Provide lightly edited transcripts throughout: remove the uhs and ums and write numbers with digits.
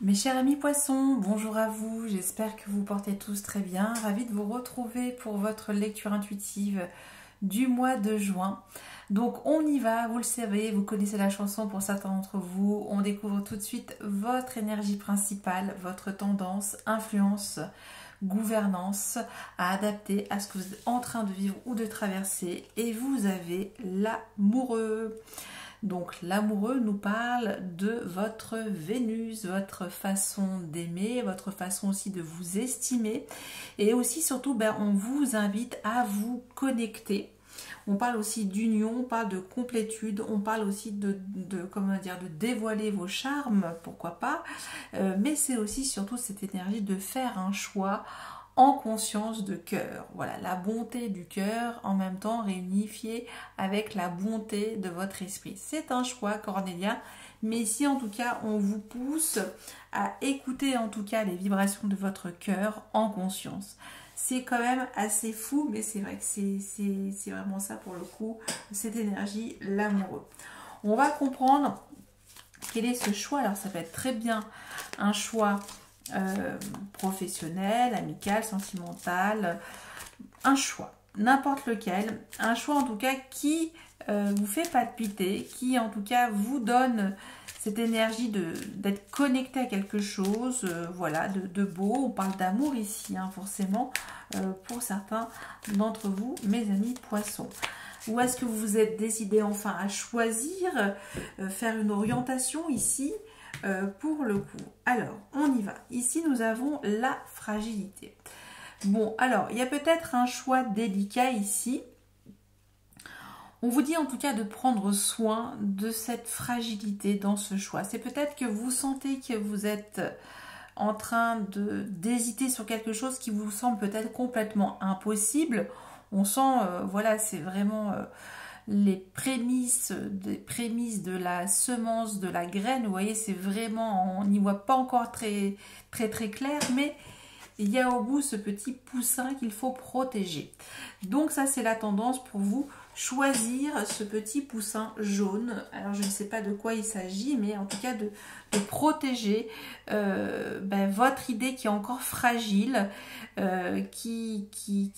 Mes chers amis poissons, bonjour à vous, j'espère que vous portez tous très bien. Ravie de vous retrouver pour votre lecture intuitive du mois de juin. Donc on y va, vous le savez, vous connaissez la chanson pour certains d'entre vous. On découvre tout de suite votre énergie principale, votre tendance, influence, gouvernance à adapter à ce que vous êtes en train de vivre ou de traverser. Et vous avez l'amoureux. Donc l'amoureux nous parle de votre Vénus, votre façon d'aimer, votre façon aussi de vous estimer. Et aussi surtout, on vous invite à vous connecter. On parle aussi d'union, on parle de complétude, on parle aussi comment dire, de dévoiler vos charmes, pourquoi pas. Mais c'est aussi surtout cette énergie de faire un choix en conscience de cœur. Voilà, la bonté du cœur en même temps réunifiée avec la bonté de votre esprit. C'est un choix cornélien, mais ici en tout cas on vous pousse à écouter en tout cas les vibrations de votre cœur en conscience. C'est quand même assez fou, mais c'est vrai que c'est vraiment ça pour le coup, cette énergie, l'amoureux. On va comprendre quel est ce choix. Alors ça peut être très bien un choix professionnel, amical, sentimental, un choix, n'importe lequel, un choix en tout cas qui vous fait palpiter, qui en tout cas vous donne cette énergie d'être connecté à quelque chose, voilà, de beau. On parle d'amour ici, hein, forcément, pour certains d'entre vous, mes amis poissons. Ou est-ce que vous vous êtes décidé enfin à choisir, faire une orientation ici pour le coup? Alors, on y va. Ici, nous avons la fragilité. Bon, alors, il y a peut-être un choix délicat ici. On vous dit en tout cas de prendre soin de cette fragilité dans ce choix. C'est peut-être que vous sentez que vous êtes en train d'hésiter sur quelque chose qui vous semble peut-être complètement impossible. On sent, voilà, c'est vraiment les prémices de la semence, de la graine. Vous voyez, c'est vraiment, on n'y voit pas encore très clair, mais il y a au bout ce petit poussin qu'il faut protéger. Donc ça, c'est la tendance pour vous, choisir ce petit poussin jaune. Alors je ne sais pas de quoi il s'agit, mais en tout cas de protéger votre idée qui est encore fragile, qui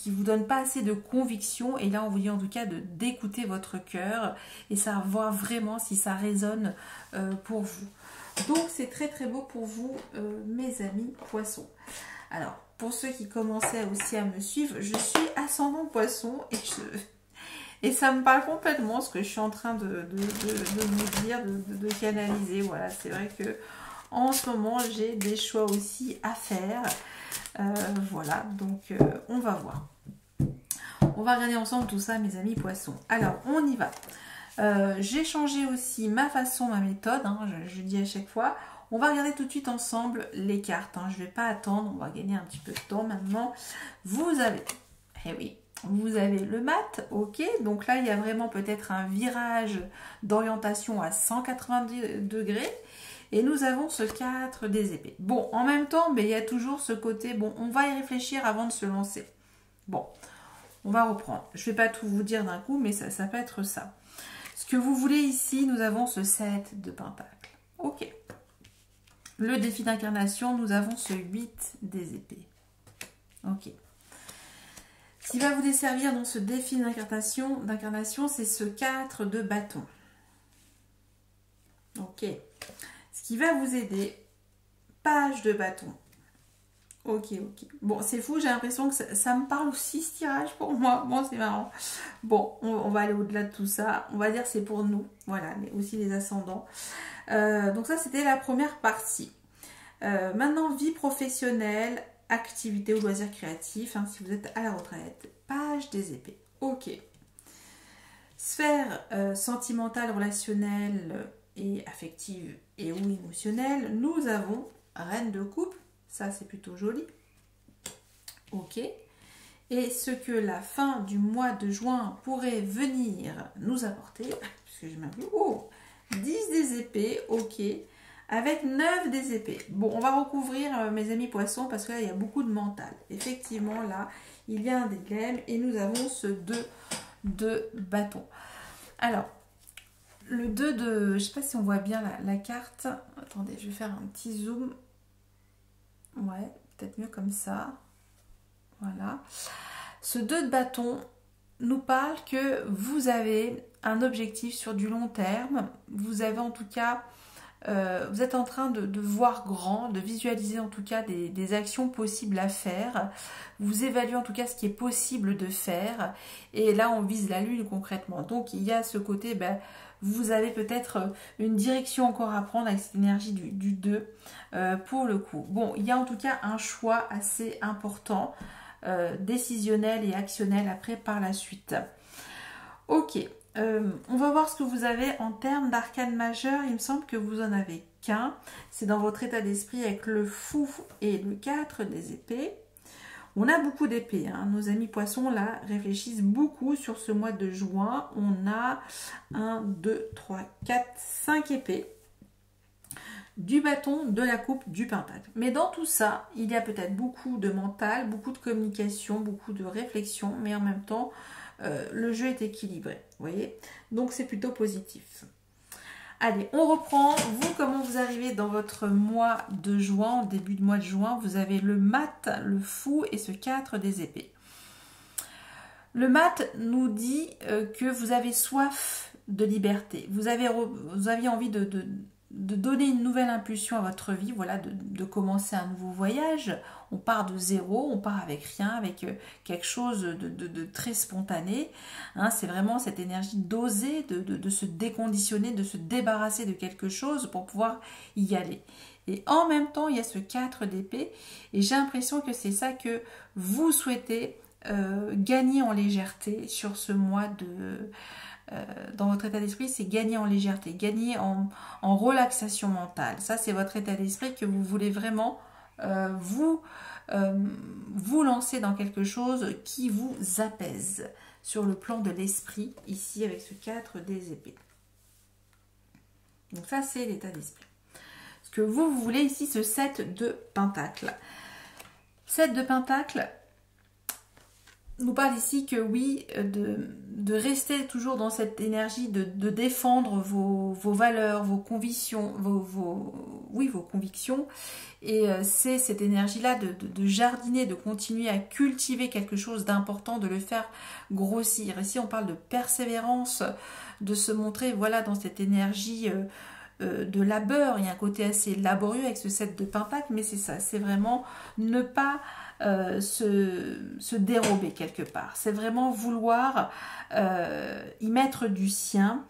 vous donne pas assez de conviction. Et là, on vous dit en tout cas d'écouter votre cœur et savoir vraiment si ça résonne pour vous. Donc c'est très très beau pour vous, mes amis poissons. Alors, pour ceux qui commençaient aussi à me suivre, je suis ascendant poisson et ça me parle complètement ce que je suis en train de vous dire, de canaliser. Voilà, c'est vrai que en ce moment, j'ai des choix aussi à faire. Voilà, donc on va voir. On va regarder ensemble tout ça, mes amis poissons. Alors, on y va. J'ai changé aussi ma façon, ma méthode, hein, je dis à chaque fois. On va regarder tout de suite ensemble les cartes. Hein. Je ne vais pas attendre, on va gagner un petit peu de temps maintenant. Vous avez, eh oui, vous avez le mat, ok. Donc là, il y a vraiment peut-être un virage d'orientation à 190 degrés. Et nous avons ce 4 des épées. Bon, en même temps, mais il y a toujours ce côté, bon, on va y réfléchir avant de se lancer. Bon, on va reprendre. Je ne vais pas tout vous dire d'un coup, mais ça peut être ça. Ce que vous voulez ici, nous avons ce 7 de pentacle. Ok. Le défi d'incarnation, nous avons ce 8 des épées. Ok. Ce qui va vous desservir dans ce défi d'incarnation, c'est ce 4 de bâton. Ok. Ce qui va vous aider, page de bâton. Ok, ok. Bon, c'est fou, j'ai l'impression que ça me parle aussi ce tirage pour moi. Bon, c'est marrant. Bon, on va aller au-delà de tout ça. On va dire c'est pour nous. Voilà, mais aussi les ascendants. Donc ça, c'était la première partie. Maintenant, vie professionnelle, activité ou loisirs créatifs, hein, si vous êtes à la retraite. Page des épées. Ok. Sphère sentimentale, relationnelle et affective et ou émotionnelle. Nous avons reine de coupe. Ça, c'est plutôt joli. Ok. Et ce que la fin du mois de juin pourrait venir nous apporter, puisque j'ai même vu, oh, 10 des épées, ok, avec 9 des épées. Bon, on va recouvrir mes amis poissons, parce que là, il y a beaucoup de mental. Effectivement, là, il y a un dilemme, et nous avons ce 2 de bâton. Alors, le 2 de... Je ne sais pas si on voit bien la carte. Attendez, je vais faire un petit zoom. Ouais, peut-être mieux comme ça. Voilà. Ce 2 de bâton nous parle que vous avez un objectif sur du long terme. Vous avez en tout cas, vous êtes en train de voir grand, de visualiser en tout cas des actions possibles à faire. Vous évaluez en tout cas ce qui est possible de faire. Et là, on vise la lune concrètement. Donc, il y a ce côté, ben, vous avez peut-être une direction encore à prendre avec cette énergie du 2 pour le coup. Bon, il y a en tout cas un choix assez important, décisionnel et actionnel après par la suite. Ok, on va voir ce que vous avez en termes d'arcane majeur. Il me semble que vous en avez qu'un. C'est dans votre état d'esprit avec le fou et le 4 des épées. On a beaucoup d'épées, hein. Nos amis poissons là réfléchissent beaucoup sur ce mois de juin. On a 1, 2, 3, 4, 5 épées. Du bâton, de la coupe, du pentacle. Mais dans tout ça, il y a peut-être beaucoup de mental, beaucoup de communication, beaucoup de réflexion, mais en même temps, le jeu est équilibré, vous voyez. Donc c'est plutôt positif. Allez, on reprend. Vous, comment vous arrivez dans votre mois de juin, début de mois de juin, vous avez le mat, le fou et ce 4 des épées. Le mat nous dit que vous avez soif de liberté. Vous aviez envie de donner une nouvelle impulsion à votre vie, voilà, de commencer un nouveau voyage. On part de zéro, on part avec rien, avec quelque chose de très spontané. Hein, c'est vraiment cette énergie d'oser, de se déconditionner, de se débarrasser de quelque chose pour pouvoir y aller. Et en même temps, il y a ce 4 d'épée, et j'ai l'impression que c'est ça que vous souhaitez gagner en légèreté sur ce mois dans votre état d'esprit, c'est gagner en légèreté, gagner en relaxation mentale. Ça, c'est votre état d'esprit que vous voulez vraiment vous lancer dans quelque chose qui vous apaise sur le plan de l'esprit, ici avec ce 4 des épées. Donc ça, c'est l'état d'esprit. Ce que vous voulez ici, ce 7 de pentacle. 7 de pentacle nous parle ici que oui, de rester toujours dans cette énergie de défendre vos valeurs, vos convictions, vos convictions. Et c'est cette énergie-là de jardiner, de continuer à cultiver quelque chose d'important, de le faire grossir. Ici, on parle de persévérance, de se montrer voilà, dans cette énergie de labeur. Il y a un côté assez laborieux avec ce 7 de pentacle, mais c'est ça, c'est vraiment ne pas se dérober quelque part. C'est vraiment vouloir y mettre du sien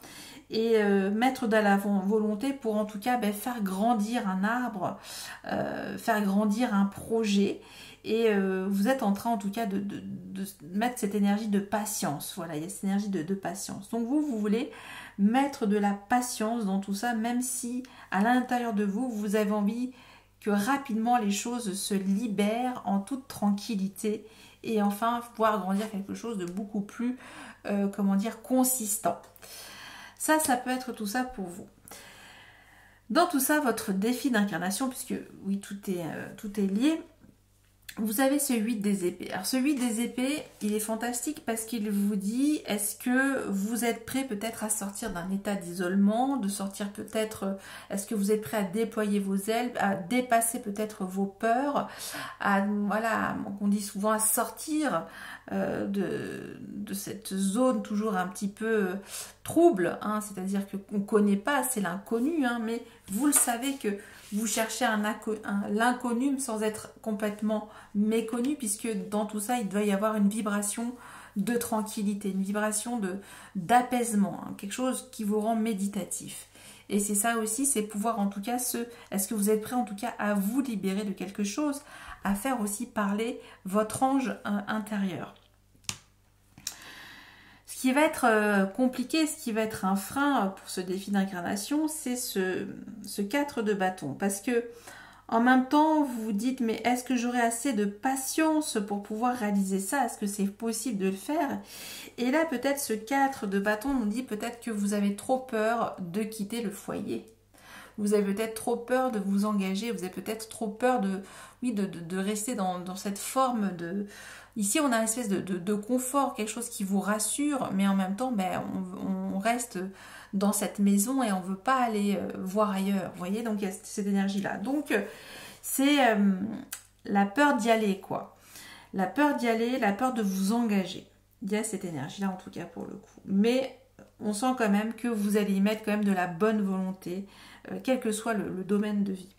et mettre de la volonté pour en tout cas faire grandir un arbre, faire grandir un projet. Et vous êtes en train en tout cas de mettre cette énergie de patience. Voilà, il y a cette énergie de patience. Donc vous voulez mettre de la patience dans tout ça, même si à l'intérieur de vous, vous avez envie que rapidement les choses se libèrent en toute tranquillité et enfin pouvoir grandir quelque chose de beaucoup plus, consistant. Ça peut être tout ça pour vous. Dans tout ça, votre défi d'incarnation, puisque oui, tout est lié, vous avez ce 8 des épées. Alors ce 8 des épées, il est fantastique parce qu'il vous dit, est-ce que vous êtes prêt peut-être à sortir d'un état d'isolement, de sortir peut-être, est-ce que vous êtes prêt à déployer vos ailes, à dépasser peut-être vos peurs, on dit souvent à sortir de cette zone toujours un petit peu trouble, hein, c'est-à-dire qu'on ne connaît pas, c'est l'inconnu, hein, mais vous le savez que vous cherchez l'inconnu sans être complètement méconnu, puisque dans tout ça, il doit y avoir une vibration de tranquillité, une vibration d'apaisement, hein, quelque chose qui vous rend méditatif. Et c'est ça aussi, c'est pouvoir en tout cas est-ce que vous êtes prêt en tout cas à vous libérer de quelque chose, à faire aussi parler votre ange intérieur. Ce qui va être compliqué, ce qui va être un frein pour ce défi d'incarnation, c'est ce 4 de bâton. Parce que en même temps, vous vous dites, mais est-ce que j'aurai assez de patience pour pouvoir réaliser ça? Est-ce que c'est possible de le faire? Et là, peut-être ce 4 de bâton nous dit peut-être que vous avez trop peur de quitter le foyer. Vous avez peut-être trop peur de vous engager, vous avez peut-être trop peur de rester dans cette forme de... Ici, on a une espèce de confort, quelque chose qui vous rassure, mais en même temps, on reste dans cette maison et on ne veut pas aller voir ailleurs. Vous voyez, donc il y a cette énergie-là. Donc, c'est la peur d'y aller, quoi. La peur d'y aller, la peur de vous engager. Il y a cette énergie-là, en tout cas, pour le coup. Mais on sent quand même que vous allez y mettre quand même de la bonne volonté, quel que soit le domaine de vie.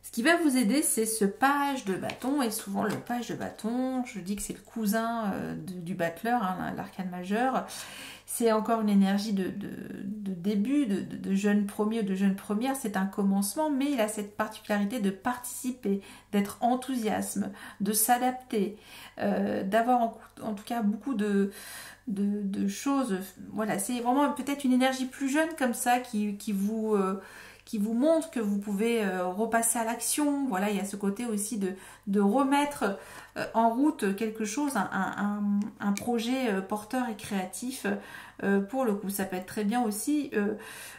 Ce qui va vous aider, c'est ce page de bâton, et souvent le page de bâton, je dis que c'est le cousin du battleur, hein, l'arcane majeur. C'est encore une énergie de début, de jeune premier ou de jeune première, c'est un commencement, mais il a cette particularité de participer, d'être enthousiasme, de s'adapter, d'avoir en tout cas beaucoup de choses. Voilà, c'est vraiment peut-être une énergie plus jeune comme ça qui vous montre que vous pouvez repasser à l'action. Voilà, il y a ce côté aussi de remettre en route quelque chose, un projet porteur et créatif. Pour le coup, ça peut être très bien aussi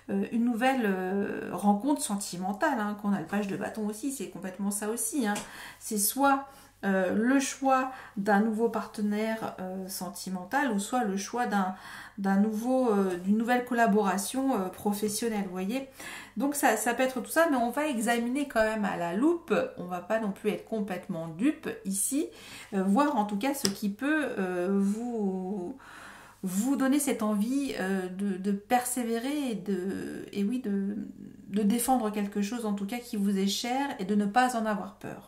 une nouvelle rencontre sentimentale, hein, qu'on a le page de bâton aussi, c'est complètement ça aussi. Hein. C'est soit le choix d'un nouveau partenaire sentimental, ou soit le choix d'une nouvelle collaboration professionnelle, vous voyez. Donc ça peut être tout ça, mais on va examiner quand même à la loupe, on va pas non plus être complètement dupe ici, voir en tout cas ce qui peut vous donner cette envie de persévérer et oui, de défendre quelque chose en tout cas qui vous est cher et de ne pas en avoir peur.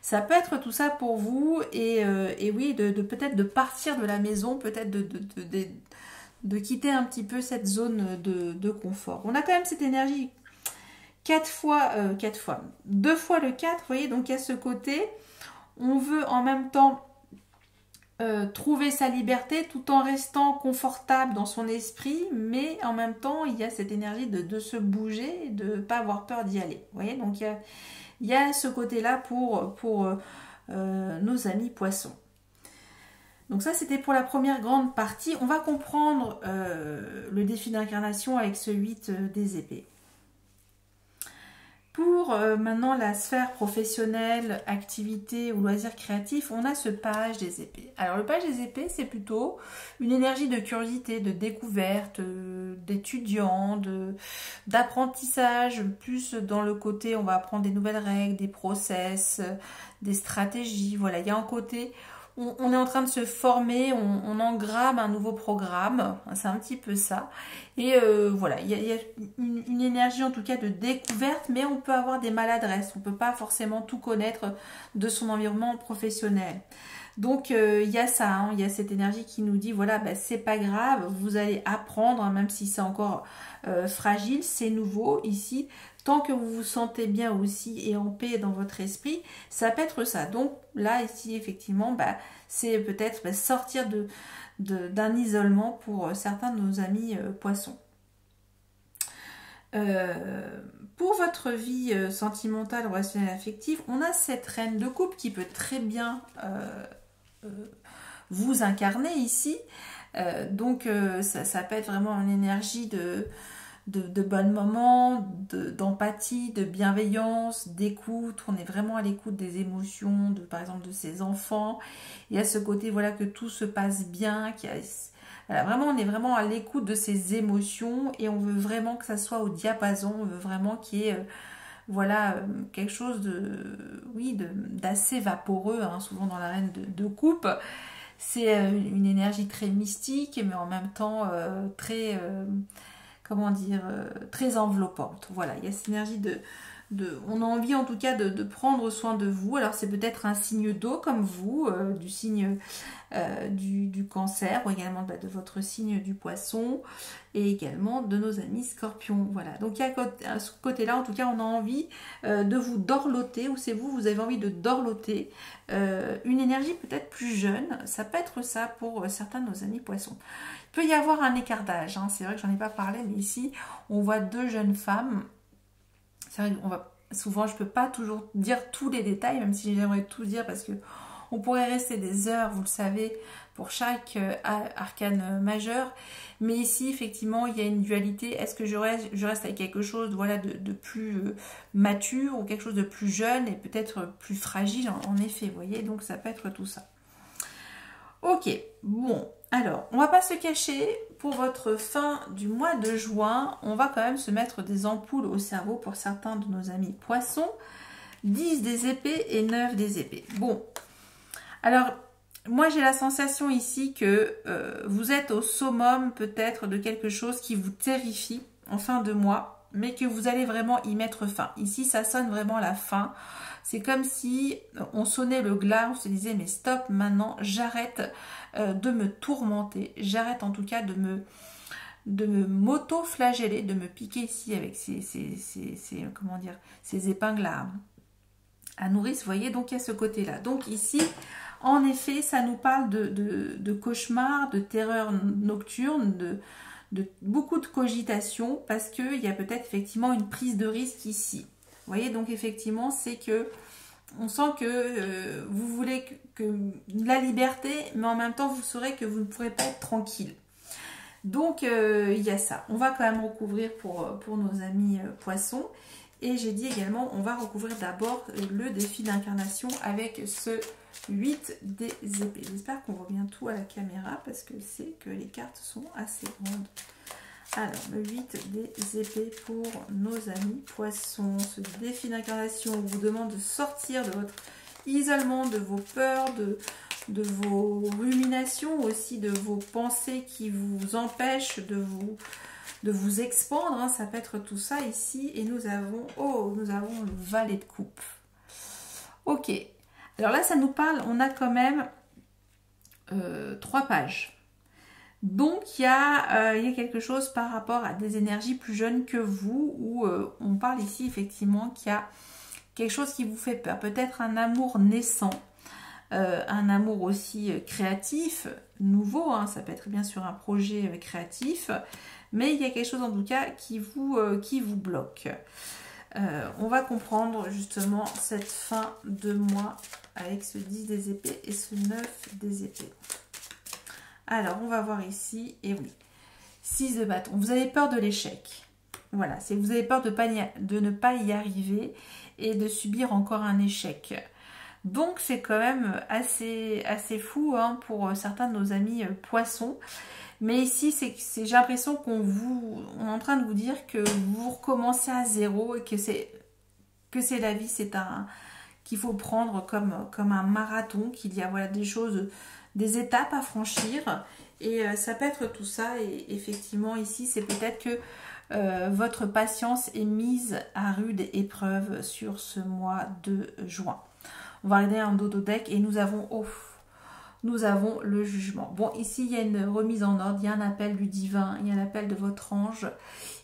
Ça peut être tout ça pour vous et oui, peut-être de partir de la maison, peut-être de quitter un petit peu cette zone de confort. On a quand même cette énergie 2 fois le 4, vous voyez, donc il y a ce côté, on veut en même temps trouver sa liberté tout en restant confortable dans son esprit, mais en même temps il y a cette énergie de se bouger et de ne pas avoir peur d'y aller. Vous voyez, donc il y a ce côté-là pour nos amis poissons. Donc ça, c'était pour la première grande partie. On va comprendre le défi d'incarnation avec ce 8 des épées. Pour maintenant la sphère professionnelle, activité ou loisirs créatifs, on a ce page des épées. Alors le page des épées, c'est plutôt une énergie de curiosité, de découverte, d'étudiant, d'apprentissage, plus dans le côté on va apprendre des nouvelles règles, des process, des stratégies. Voilà, il y a un côté... On est en train de se former, on engramme un nouveau programme, c'est un petit peu ça. Et voilà, il y a une énergie en tout cas de découverte, mais on peut avoir des maladresses, on ne peut pas forcément tout connaître de son environnement professionnel. Donc il y a ça, hein, il y a cette énergie qui nous dit, voilà, bah, c'est pas grave, vous allez apprendre, hein, même si c'est encore fragile, c'est nouveau ici. Tant que vous vous sentez bien aussi et en paix dans votre esprit, ça peut être ça. Donc là, ici, effectivement, bah, c'est peut-être sortir d'un isolement pour certains de nos amis poissons. Pour votre vie sentimentale, relationnelle, affective, on a cette reine de coupe qui peut très bien vous incarner ici. Donc ça peut être vraiment une énergie de bons moments, d'empathie, de bienveillance, d'écoute. On est vraiment à l'écoute des émotions, par exemple de ses enfants. Il y a ce côté, voilà, que tout se passe bien, voilà, vraiment, on est vraiment à l'écoute de ses émotions et on veut vraiment que ça soit au diapason. On veut vraiment qu'il y ait voilà, quelque chose d'assez vaporeux, hein, souvent dans la reine de coupe. C'est une énergie très mystique, mais en même temps très... comment dire, très enveloppante. Voilà, il y a cette énergie on a envie en tout cas de prendre soin de vous. Alors c'est peut-être un signe d'eau comme vous, du signe du cancer, ou également de votre signe du poisson, et également de nos amis scorpions. Voilà, donc il y a à ce côté-là, en tout cas, on a envie de vous dorloter, ou c'est vous avez envie de dorloter une énergie peut-être plus jeune. Ça peut être ça pour certains de nos amis poissons. Il peut y avoir un écart d'âge, hein. C'est vrai que j'en ai pas parlé, mais ici on voit 2 jeunes femmes. C'est vrai souvent je peux pas toujours dire tous les détails, même si j'aimerais tout dire, parce que on pourrait rester des heures, vous le savez, pour chaque arcane majeur. Mais ici effectivement il y a une dualité. Est-ce que je reste avec quelque chose, voilà, de plus mature, ou quelque chose de plus jeune et peut-être plus fragile, en effet, vous voyez, donc ça peut être tout ça. Ok, bon, alors, on va pas se cacher, pour votre fin du mois de juin, on va quand même se mettre des ampoules au cerveau pour certains de nos amis poissons. 10 des épées et 9 des épées. Bon, alors, moi j'ai la sensation ici que vous êtes au summum peut-être de quelque chose qui vous terrifie en fin de mois, mais que vous allez vraiment y mettre fin. Ici, ça sonne vraiment la fin. C'est comme si on sonnait le glas, on se disait mais stop, maintenant j'arrête de me tourmenter, j'arrête en tout cas de me m'auto-flageller, de me piquer ici avec comment dire, ces épingles à nourrice, vous voyez, donc il y a ce côté-là. Donc ici, en effet, ça nous parle de cauchemars, de terreur nocturne, de beaucoup de cogitation, parce qu'il y a peut-être effectivement une prise de risque ici. Vous voyez, donc effectivement, c'est que on sent que vous voulez que la liberté, mais en même temps, vous saurez que vous ne pourrez pas être tranquille. Donc, il y a ça. On va quand même recouvrir pour nos amis poissons. Et j'ai dit également, on va recouvrir d'abord le défi d'incarnation avec ce 8 des épées. J'espère qu'on voit bien tout à la caméra parce que c'est que les cartes sont assez grandes. Alors, le 8 des épées pour nos amis poissons. Ce défi d'incarnation vous demande de sortir de votre isolement, de vos peurs, de vos ruminations, aussi de vos pensées qui vous empêchent de vous expandre. Hein. Ça peut être tout ça ici. Et nous avons le valet de coupe. Ok. Alors là, ça nous parle, on a quand même 3 pages. Donc, il y a quelque chose par rapport à des énergies plus jeunes que vous, où on parle ici effectivement qu'il y a quelque chose qui vous fait peur. Peut-être un amour naissant, un amour aussi créatif, nouveau, hein, ça peut être bien sûr un projet créatif, mais il y a quelque chose en tout cas qui vous bloque. On va comprendre justement cette fin de mois avec ce 10 des épées et ce 9 des épées. Alors, on va voir ici, et oui, 6 de bâton. Vous avez peur de l'échec. Voilà, vous avez peur de ne pas y arriver et de subir encore un échec. Donc, c'est quand même assez fou hein, pour certains de nos amis poissons. Mais ici, j'ai l'impression qu'on est en train de vous dire que vous recommencez à zéro et que c'est la vie, c'est qu'il faut prendre comme un marathon, qu'il y a voilà, des choses, des étapes à franchir. Et ça peut être tout ça. Et effectivement, ici, c'est peut-être que votre patience est mise à rude épreuve sur ce mois de juin. On va regarder un dodo deck et nous avons le jugement. Bon, ici, il y a une remise en ordre, il y a un appel du divin, il y a l'appel de votre ange.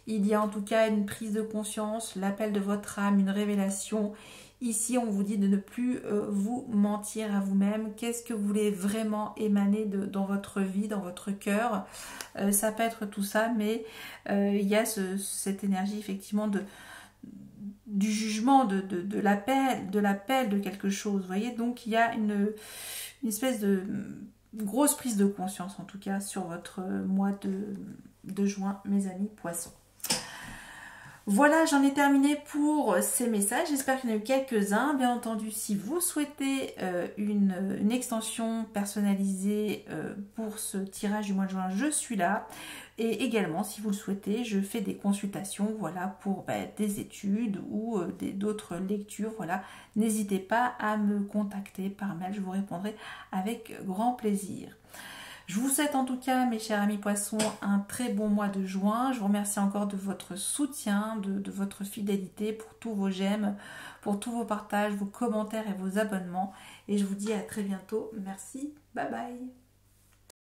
Il y a en tout cas une prise de conscience, l'appel de votre âme, une révélation. Ici, on vous dit de ne plus vous mentir à vous-même. Qu'est-ce que vous voulez vraiment émaner dans votre vie, dans votre cœur? Ça peut être tout ça, mais il y a cette énergie effectivement du jugement, de l'appel de quelque chose. Vous voyez, donc il y a une espèce de grosse prise de conscience, en tout cas, sur votre mois de juin, mes amis poissons. Voilà, j'en ai terminé pour ces messages. J'espère qu'il y en a eu quelques-uns. Bien entendu, si vous souhaitez une extension personnalisée pour ce tirage du mois de juin, je suis là. Et également, si vous le souhaitez, je fais des consultations voilà, pour des études ou d'autres lectures. Voilà. N'hésitez pas à me contacter par mail, je vous répondrai avec grand plaisir. Je vous souhaite en tout cas, mes chers amis poissons, un très bon mois de juin. Je vous remercie encore de votre soutien, de votre fidélité, pour tous vos j'aime, pour tous vos partages, vos commentaires et vos abonnements. Et je vous dis à très bientôt. Merci, bye bye.